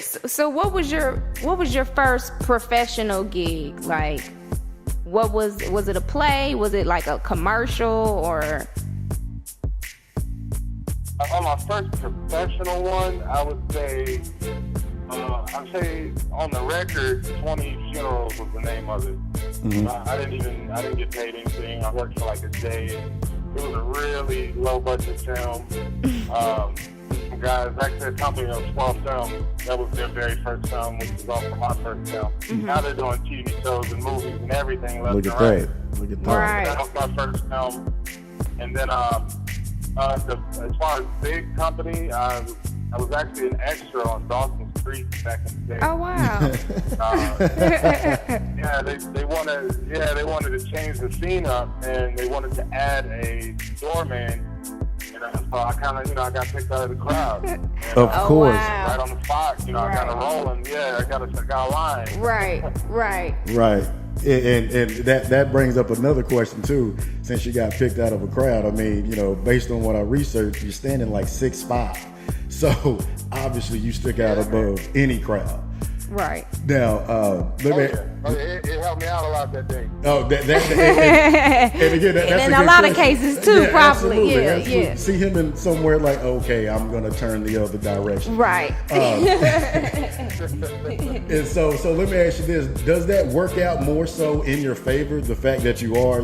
So what was your first professional gig? Like, what was it a play? Was it like a commercial or? On my first professional one, I would say on the record, 20 Funerals was the name of it. Mm-hmm. I didn't get paid anything. I worked for like a day. It was a really low budget film. Some guys, actually a company of 12 Films, that was their very first film, which was also my first film. Mm-hmm. Now they're doing TV shows and movies and everything left Look and at right. that. Look at that. Right. That was my first film. And then as far as big company, I was actually an extra on Dawson's Creek back in the day. Oh wow. Yeah, they wanted to change the scene up, and they wanted to add a doorman. So I kind of, I got picked out of the crowd. And, Of course. Wow. right on the spot, I got it rolling. Yeah, I got a line. Right. Right. And that brings up another question too. Since you got picked out of a crowd, I mean, based on what I researched, you're standing like 6'5", so obviously you stick out above any crowd. Right. Now, It helped me out a lot that day. Oh, and again, that's And in a a lot question. of cases too, Yeah, probably. absolutely. Yeah. See him in somewhere like, okay, I'm gonna turn the other direction. Right. And so let me ask you this: does that work out more so in your favor? The fact that you are,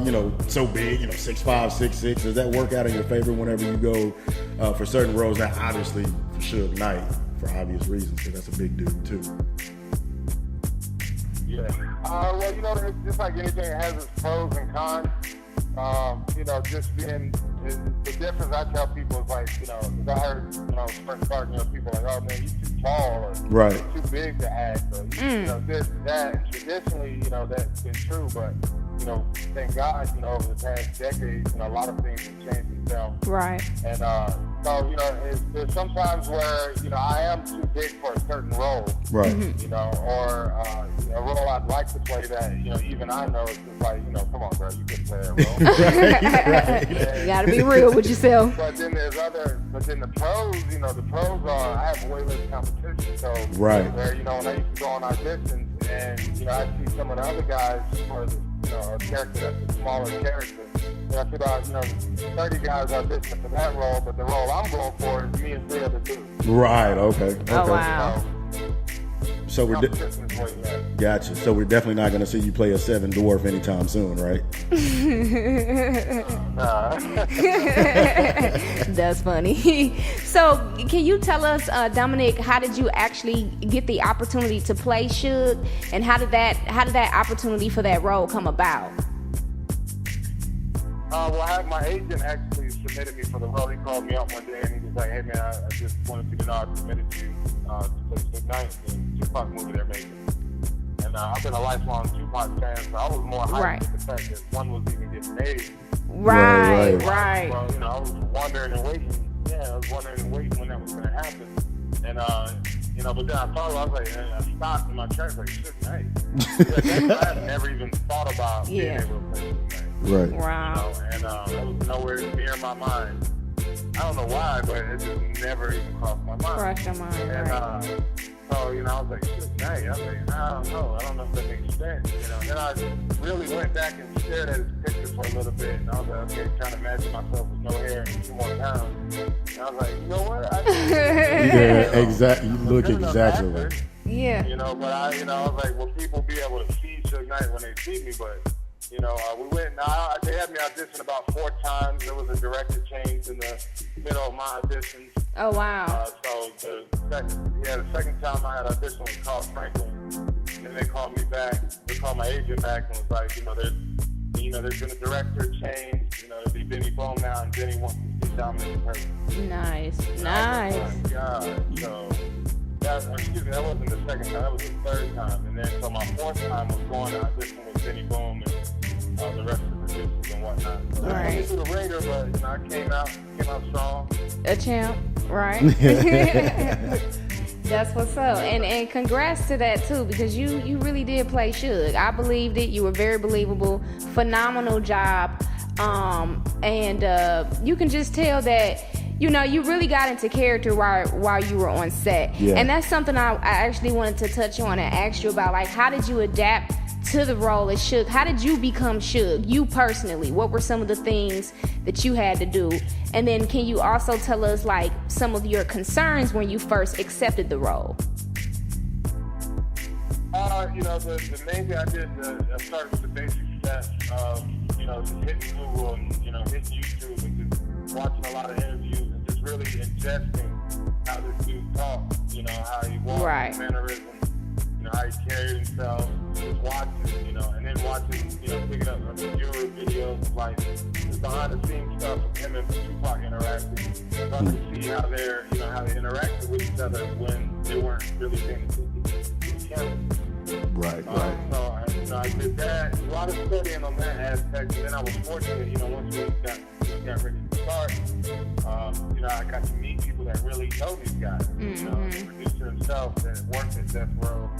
so big, 6'5", 6'6", does that work out in your favor whenever you go for certain roles? Now, obviously, for Suge Knight, for obvious reasons, because that's a big dude too. Yeah. Well, just like anything, it has its pros and cons. Just being the difference I tell people is like, because I heard, first starting, people are like, oh man, you too tall or Right. too big to act, or this, that. And traditionally, that's been true, but thank God, over the past decades, a lot of things have changed in film. Right. And there's sometimes where I am too big for a certain role. Right. Or a role I'd like to play that even I know it's just like come on, girl, you can play that role. Right. You gotta be real with yourself. But then the pros, the pros are I have way less competition. So Right. where when I used to go on auditions and I see some of the other guys for a character that's a smaller character. And I see about 30 guys auditioning for that role, but the role I'm going for is me and 3 other dudes. Right. Okay. Oh wow. So we're Competition is what you have. gotcha. So we're definitely not going to see you play a 7 dwarf anytime soon, right? Nah. That's funny. So, can you tell us, Dominic, how did you actually get the opportunity to play Suge, and how did that opportunity for that role come about? Well, I had my agent actually submitted me for the role. He called me up one day and he was like, "Hey man, I just wanted you to know I submitted you to play Suge Knight in the Tupac movie they're making." And I've been a lifelong Tupac fan, so I was more hyped with the fact that one was even getting made. Right. Well, I was wondering and waiting. Yeah, I was wondering and waiting when that was going to happen. And, but then I thought, I was like, and I stopped in my tracks, like, Suge Knight. I had never even thought about being able to play Suge Knight. Right. Wow. And it was nowhere near my mind. I don't know why, but it just never even crossed my mind. Crossed your mind, And, right. so, I was like, Suge Knight. I was like, I don't know. I don't know if that makes sense. Then I really went back and stared at his picture for a little bit. And I was like, okay, trying to imagine myself with no hair and 2 more pounds. And I was like, you know what? Yeah, exactly. You look exactly actor, like. Yeah. But I was like, will people be able to see Suge Knight when they see me? But, we went, they had me audition about 4 times. There was a director change in the middle of my auditions. Oh wow. So the second time I had auditioned with Carl Franklin, and they called me back. They called my agent back and was like, there's been a director change. It'll be Benny Bohm now, and Benny wants to see Dominic in person. Nice. Oh my God. So that wasn't the second time. That was the 3rd time. And then so my 4th time was going to audition with Benny Bohm and the rest of the producers and whatnot. So I went through the ringer, but I came out strong. A champ, right? That's what's up. And congrats to that too, because you really did play Suge. I believed it. You were very believable. Phenomenal job. And you can just tell that you know, you really got into character while you were on set. Yeah. And that's something I actually wanted to touch on and ask you about. Like, how did you adapt to the role as Suge? How did you become Suge? You personally, what were some of the things that you had to do? And then can you also tell us, like, some of your concerns when you first accepted the role? You know, the main thing I did, I started with the basic steps of, you know, just hitting Google and, you know, hitting YouTube and just watching a lot of interviews and just really ingesting how this dude talks, you know, how he walks, Right. mannerisms, you know, how he carried himself, just watching, you know, and then watching, you know, picking up a few videos of, like, just behind the scenes stuff of him and Tupac interacting. So I could see how they're, you know, how they interacted with each other when they weren't really paying attention to the camera. Right. So I did that, a lot of studying on that aspect, and then I was fortunate, you know, once we got ready to start, you know, I got to meet people that really know these guys, you know, the producer himself that worked at Death Row,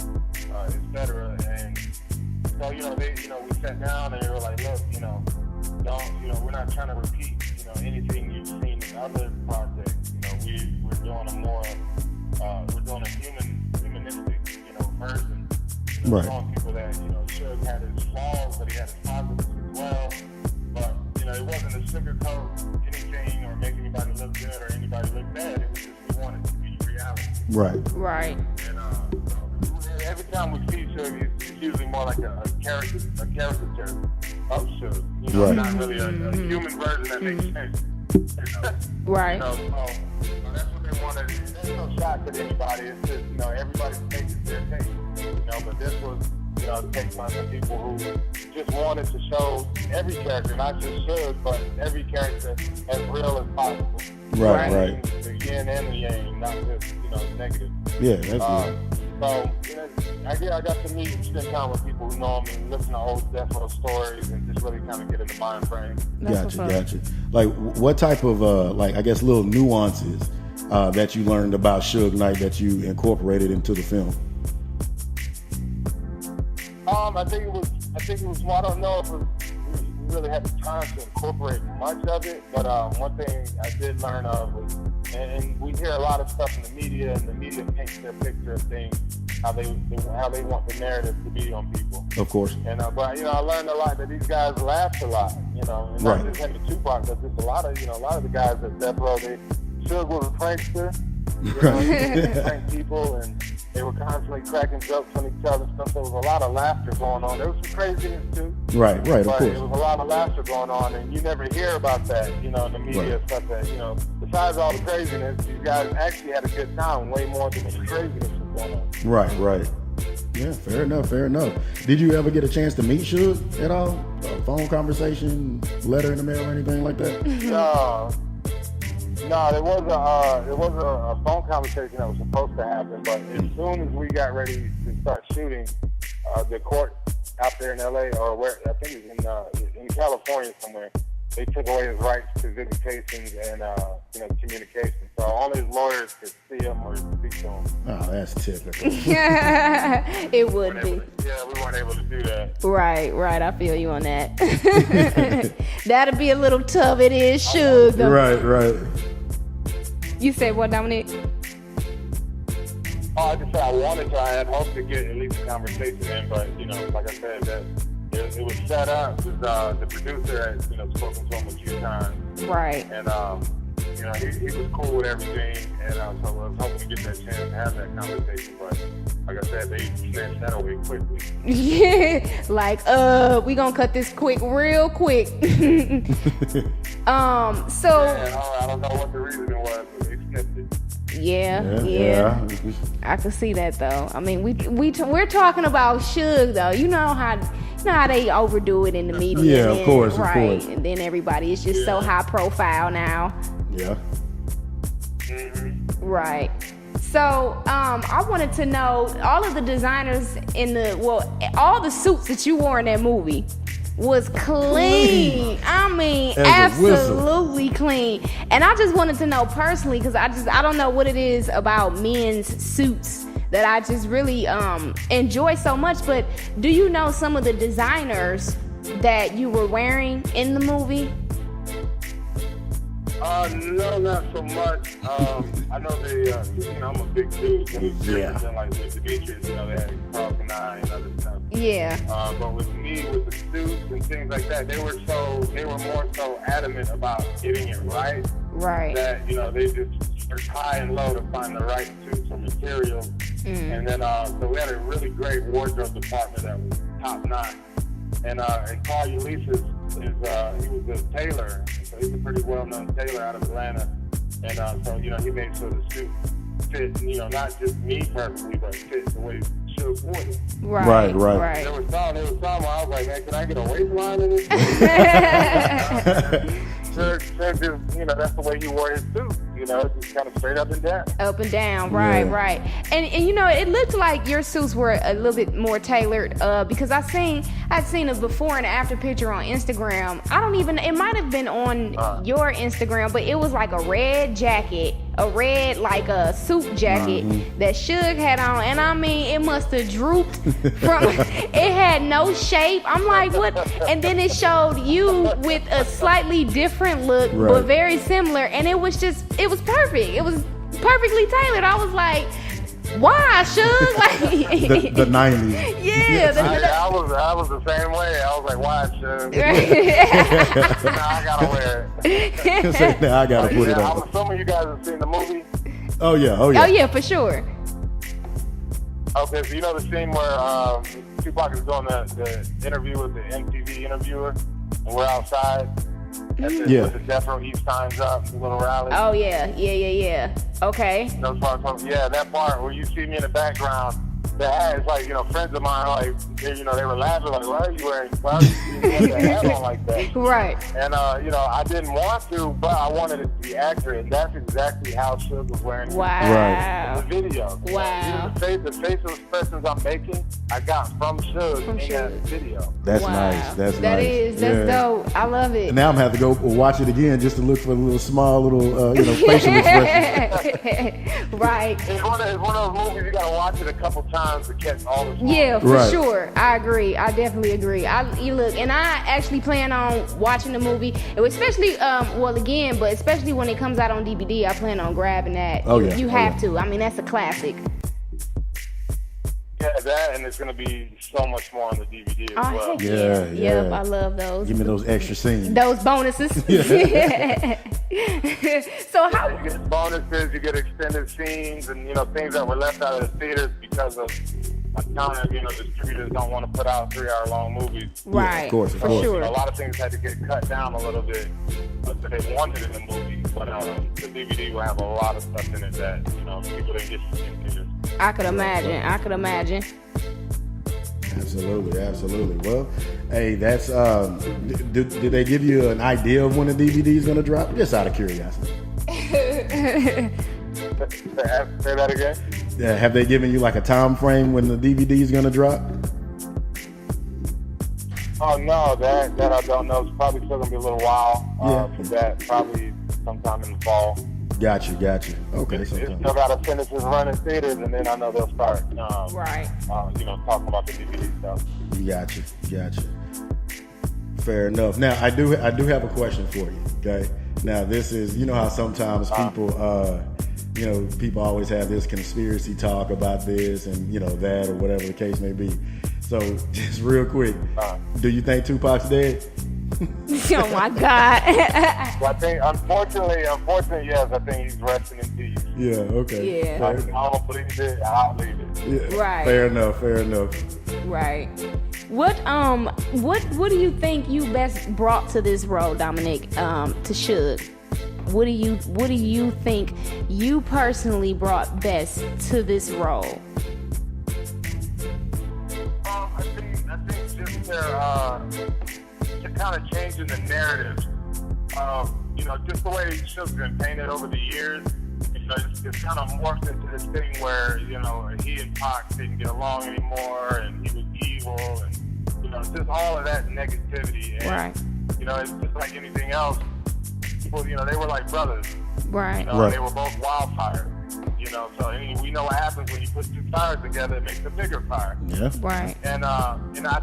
et cetera, and so, you know, we sat down and they were like, look, you know, we're not trying to repeat, you know, anything you've seen in other projects, you know, we're doing a more, we're doing a humanistic, you know, version. Right. Showing people that, you know, Suge had his flaws, but he had his positives as well. But, you know, it wasn't a sugarcoat anything or make anybody look good or anybody look bad. It was just we wanted it to be reality. Right. And so every time we see Suge, it's usually more like a caricature of Suge. You know, Right. not really a human version that makes sense. Right. You know, so that's what they wanted. There's no shot at anybody. It's just, you know, everybody's take is their take. You know, but this was, you know, take by some people who just wanted to show every character, not just Suge, but every character as real as possible. Right. The yin and the yang, not just, you know, negative. Yeah, that's good. So, you know, I got to meet and spend time with people who know me and listen to old Death Row stories and just really kind of get in the mind frame. Gotcha. Like, what type of, like, I guess, little nuances that you learned about Suge Knight that you incorporated into the film? I think it was. Well, I don't know if we really had the time to incorporate much of it, but one thing I did learn of was, and we hear a lot of stuff in the media, and the media paints their picture of things, how they want the narrative to be on people. Of course. And but you know, I learned a lot that these guys laughed a lot. You know, and not just him and Tupac, but just a lot of the guys at Death Row. Suge was a prankster. You know, he pranked people, and they were constantly cracking jokes on each other. Stuff. There was a lot of laughter going on. There was some craziness too. Right, of but course. There was a lot of laughter going on, and you never hear about that, you know, in the media stuff that, you know, besides all the craziness, these guys actually had a good time, way more than the craziness was going on. Right. Yeah, fair enough. Did you ever get a chance to meet Suge at all? A phone conversation, letter in the mail, or anything like that? No, there was a phone conversation that was supposed to happen, but as soon as we got ready to start shooting, the court out there in LA, or where I think it was in California somewhere, they took away his rights to visitations and you know, communication. So only his lawyers could see him or speak to him. Oh, that's typical. It would be. We weren't able to do that. Right. I feel you on that. That'd be a little tough. It is Suge, though. Right. You said what, Dominic? Oh, I just said I wanted to. I had hoped to get at least a conversation in, but, you know, like I said, that it was set up. The producer had, you know, spoken to him a few times. Right. And, you know, he was cool with everything, and so I was hoping to get that chance to have that conversation, but like I said, they snatched that away quickly. Yeah, like, we gonna cut this real quick. So I don't know what the reason was, but they snipped it. Yeah. I can see that though. I mean, we're talking about Suge though. You know how they overdo it in the media. Yeah, of course. And then everybody is just so high profile now. Yeah. Mm-hmm. Right. So, I wanted to know, all of the designers all the suits that you wore in that movie was clean. I mean, absolutely clean. And I just wanted to know personally, because I don't know what it is about men's suits that I just really enjoy so much. But do you know some of the designers that you were wearing in the movie? No, not so much. I know they, I'm a big dude, so he's different than like with Demetrius, they had Carl and I and other stuff. Yeah. But with me, with the suits and things like that, they were more so adamant about getting it right. Right. That, they just searched high and low to find the right suits or materials. And then, so we had a really great wardrobe department that was top notch. And Carl Ulysses he was a tailor, so he's a pretty well-known tailor out of Atlanta. And so, he made sure the suit fit, not just me perfectly, but fit the way Suge wore it. Right. There was some where I was like, hey, can I get a waistline in this? Suge just, that's the way he wore his suit. Just kind of straight up and down. Up and down, right. And it looked like your suits were a little bit more tailored because I'd seen a before and after picture on Instagram. It might have been on your Instagram, but it was like a red jacket, like a suit jacket that Suge had on, and I mean, it must have drooped from, it had no shape. I'm like, what? And then it showed you with a slightly different look, but very similar, and it was perfect. It was perfectly tailored. I was like, why, Suge? Like, the 90s. Yeah. I was the same way. I was like, why, Suge? Now I gotta wear it. Now I gotta put it on. I'm assuming you guys have seen the movie. Oh yeah. Oh yeah, for sure. Okay, so you know the scene where Tupac is doing the interview with the MTV interviewer, and we're outside. With the Death Row East signs up, the little rally. Oh yeah. Okay. Those parts, that part where you see me in the background, that has like, friends of mine, like, they were laughing, like, why are you wearing the hat on like that? Right. And, I didn't want to, but I wanted it to be accurate. And that's exactly how Suge was wearing it. Wow. In the video. Wow. The facial expressions I'm making, I got from Suge in that video. That's nice. That's dope. I love it. And now I'm gonna have to go watch it again just to look for the small facial expressions. Right. It's one of those movies you gotta watch it a couple times to catch all the small. Yeah, for sure. I agree. I definitely agree. And I actually plan on watching the movie, especially especially when it comes out on DVD. I plan on grabbing that. Oh yeah. You have to. I mean, that's a classic. Yeah, that, and it's going to be so much more on the DVD as well. Yeah. Yep, I love those. Give me those extra scenes. Those bonuses. So how... You get bonuses, you get extended scenes, and, things that were left out of the theaters because of distributors don't want to put out 3-hour-long movies. Right, yeah, of course. For sure. A lot of things had to get cut down a little bit that they wanted in the movie. But the DVD will have a lot of stuff in it that, people didn't get to see in theaters. I could imagine. Absolutely. Well, hey, that's did they give you an idea of when the DVD is going to drop? Just out of curiosity. Say that again? Yeah, have they given you like a time frame when the DVD is going to drop? Oh no, that I don't know. It's probably still gonna be a little while. For that, probably sometime in the fall. Got you. Okay, it's still gotta finish its run in theaters, and then I know they'll start. Right. Talking about the DVD stuff. Got you. Fair enough. Now I do have a question for you. Okay. Now this is, how sometimes people always have this conspiracy talk about this and that or whatever the case may be. So just real quick, do you think Tupac's dead? Oh my God. Well, I think unfortunately, yes. I think he's resting in peace. Yeah. Okay. Yeah. I don't believe it. I'll leave it. Yeah. Right. Fair enough. Right. What do you think you best brought to this role, Dominic? To Suge. What do you think you personally brought best to this role? I think just they're kind of changing the narrative. Just the way Suge's been painted over the years. It's kind of morphed into this thing where he and Pac didn't get along anymore, and he was evil, and just all of that negativity. And, right. It's just like anything else. People, they were like brothers. Right. They were both wildfires. So we know what happens when you put two fires together. It makes a bigger fire. Yeah. Right. And I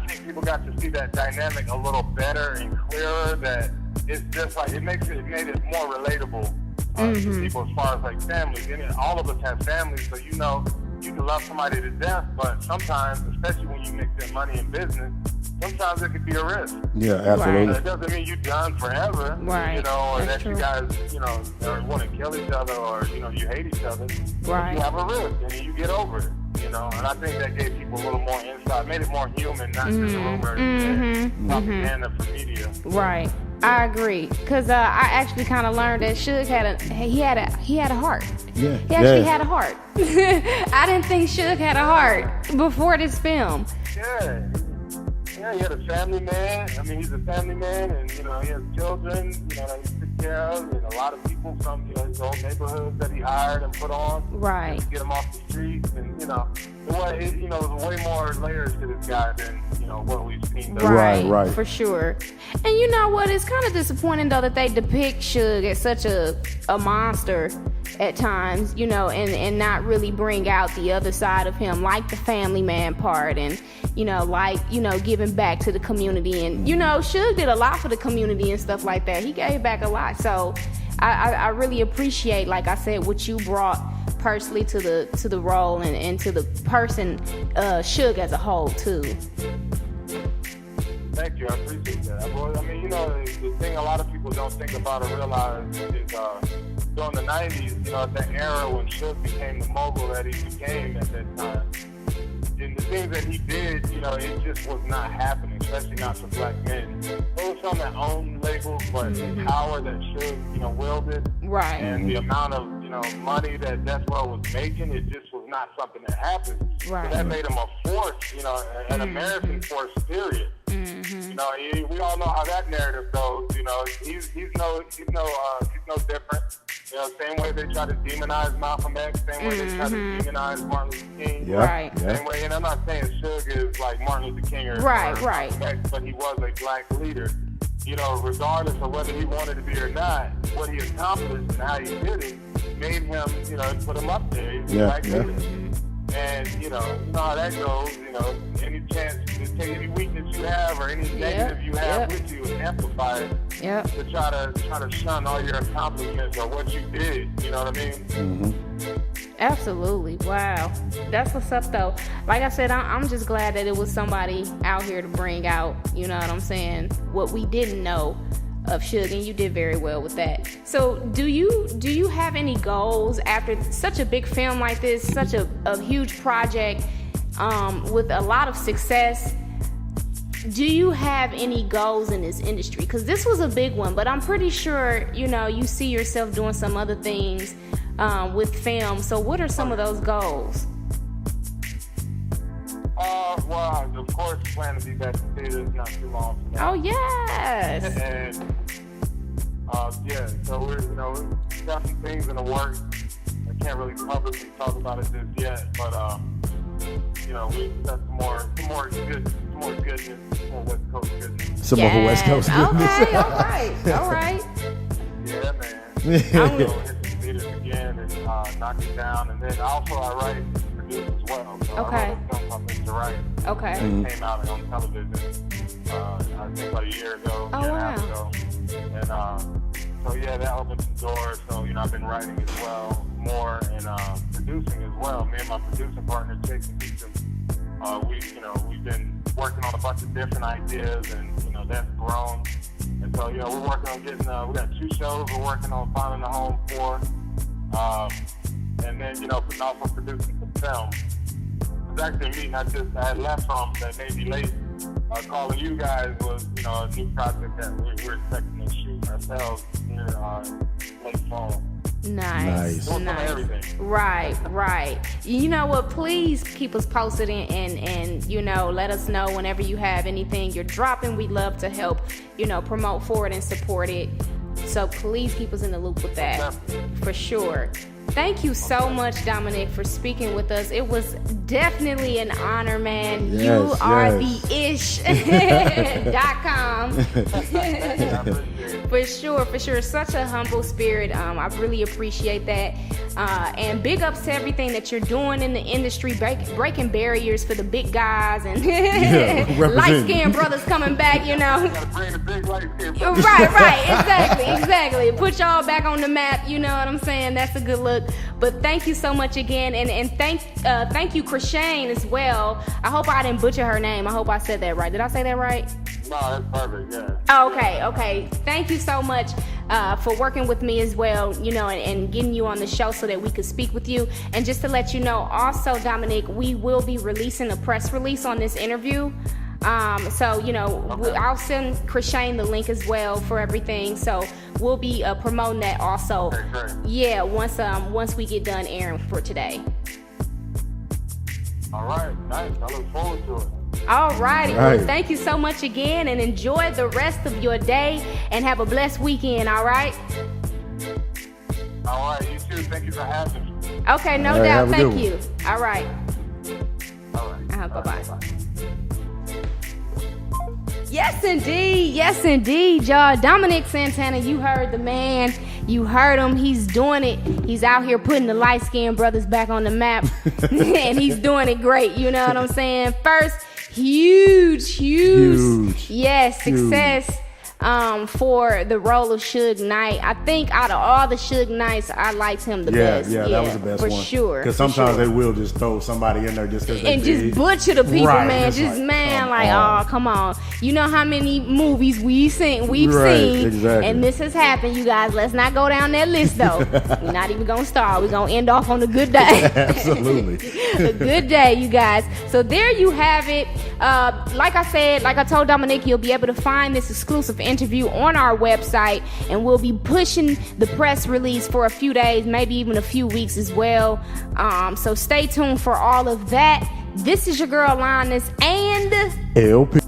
think people got to see that dynamic a little better and clearer. That it's just like it made it more relatable to people as far as like families. And all of us have families, so you know you can love somebody to death, but sometimes, especially when you mix in money and business, sometimes it could be a risk. Yeah, absolutely. It doesn't mean you're done forever, right? You know, or That's that you guys, you know, want to kill each other, or you know, you hate each other. Right. You have a risk, and you get over it. You know, and I think that gave people a little more insight, made it more human, not just a rumor and propaganda for media. Right. I agree, cause I actually kind of learned that Suge had a heart. Yeah. He actually had a heart. I didn't think Suge had a heart before this film. Yeah, he had a family man. I mean, he's a family man, and you know, he has children. You know, that he took care of, and a lot of people from his old neighborhoods that he hired and put on, right, to get him off the streets. And you know, there's way more layers to this guy than what we've seen. Right, for sure. And you know what? It's kind of disappointing though that they depict Suge as such a monster at times, and not really bring out the other side of him, like the family man part, and giving back to the community. And Suge did a lot for the community and stuff like that. He gave back a lot. So I really appreciate, like I said, what you brought personally to the role and to the person, Suge as a whole too. Thank you, I appreciate that. I mean, the thing a lot of people don't think about or realize is during the 90s, at that era when Suge became the mogul that he became at that time, and the things that he did, it just was not happening, especially not for black men. There was some that owned labels, but the power that Suge, wielded, right, and the amount of, money that Death Row was making, it just was not something that happened. Right. So that made him a force, an American force, period. We all know how that narrative goes. He's no different. Same way they try to demonize Malcolm X, same way they try to demonize Martin Luther King. Right. Same way, and I'm not saying Suge is like Martin Luther King or Malcolm X, but he was a black leader. Regardless of whether he wanted to be or not, what he accomplished and how he did it made him, put him up there. He's a black leader. And, you know how that goes, any chance to take any weakness you have or any negative you have with you and amplify it to try to shun all your accomplishments or what you did, you know what I mean? Mm-hmm. Absolutely. Wow. That's what's up though. Like I said, I'm just glad that it was somebody out here to bring out, you know what I'm saying, what we didn't know of Suge, and you did very well with that. So do you have any goals after such a big film like this, such a huge project, with a lot of success? Do you have any goals in this industry? Because this was a big one, but I'm pretty sure you see yourself doing some other things with film. So what are some of those goals? Well, of course, plan to be back in theaters not too long from now. Oh, yes. And, so we've got some things in the works. I can't really publicly talk about it just yet, but, we've got some more goodness, more West Coast goodness. Some more West Coast goodness. Okay, all right. Yeah, man. I'm going to hit the theaters again and knock it down. And then also I write and produce as well. So I wrote a film called Mr. Right. Okay. It came out on television, I think about a year ago, year and a half ago. And that opened some doors. So, I've been writing as well, more, and producing as well. Me and my producing partner, Jason Beecham, we've been working on a bunch of different ideas, and, that's grown. And so, we're working on getting, we got 2 shows we're working on finding a home for. And then, also producing some film. It was actually a meeting I had left from that made me late. Calling you guys was, a new project that we're expecting to shoot ourselves here late fall. Nice. Everything. Right. You know what? Please keep us posted and let us know whenever you have anything you're dropping. We'd love to help, promote forward and support it. So please keep us in the loop with that. For sure. Thank you so much, Dominic, for speaking with us. It was definitely an honor, man. Yes, you are the ish.com. appreciate it. For sure. Such a humble spirit. I really appreciate that. And big ups to everything that you're doing in the industry, breaking barriers for the big guys and light-skinned brothers coming back, you know. Gotta bring the big light-skinned brothers. Right. Exactly. Put y'all back on the map, you know what I'm saying? That's a good look. But thank you so much again. And thank you, Krishane, as well. I hope I didn't butcher her name. I hope I said that right. Did I say that right? No, that's perfect, yeah. Okay. Thank you so much for working with me as well, you know, and getting you on the show so that we could speak with you. And just to let you know, also, Dominic, we will be releasing a press release on this interview. So, you know, Okay. I'll send Krishane the link as well for everything. So we'll be promoting that also. Okay, great. Yeah, once we get done airing for today. All right, nice. I look forward to it. All righty. Right. Well, thank you so much again, and enjoy the rest of your day, and have a blessed weekend, all right? All right, you too. Thank you for having me. Okay, no All right, doubt. have a Thank good you. All right. All right. Bye-bye. Bye-bye. Yes, indeed, y'all. Dominic Santana, you heard the man. You heard him. He's doing it. He's out here putting the light-skinned brothers back on the map. And he's doing it great. You know what I'm saying? First, huge. Yes, success for the role of Suge Knight. I think out of all the Suge Knights, I liked him the best. Yeah, that was the best for one. Sure. Because sometimes they will just throw somebody in there just because they And big. just butcher the people, Right, man. it's Just like, man, come like, on. oh, come on. You know how many movies we've seen, Exactly. and this has happened, you guys. Let's not go down that list, though. We're not even gonna start. We're gonna end off on a good day. Absolutely. A good day, you guys. So there you have it. Like I said, like I told Dominic, you'll be able to find this exclusive interview on our website, and we'll be pushing the press release for a few days, maybe even a few weeks as well. So stay tuned for all of that. This is your girl Linus and LP.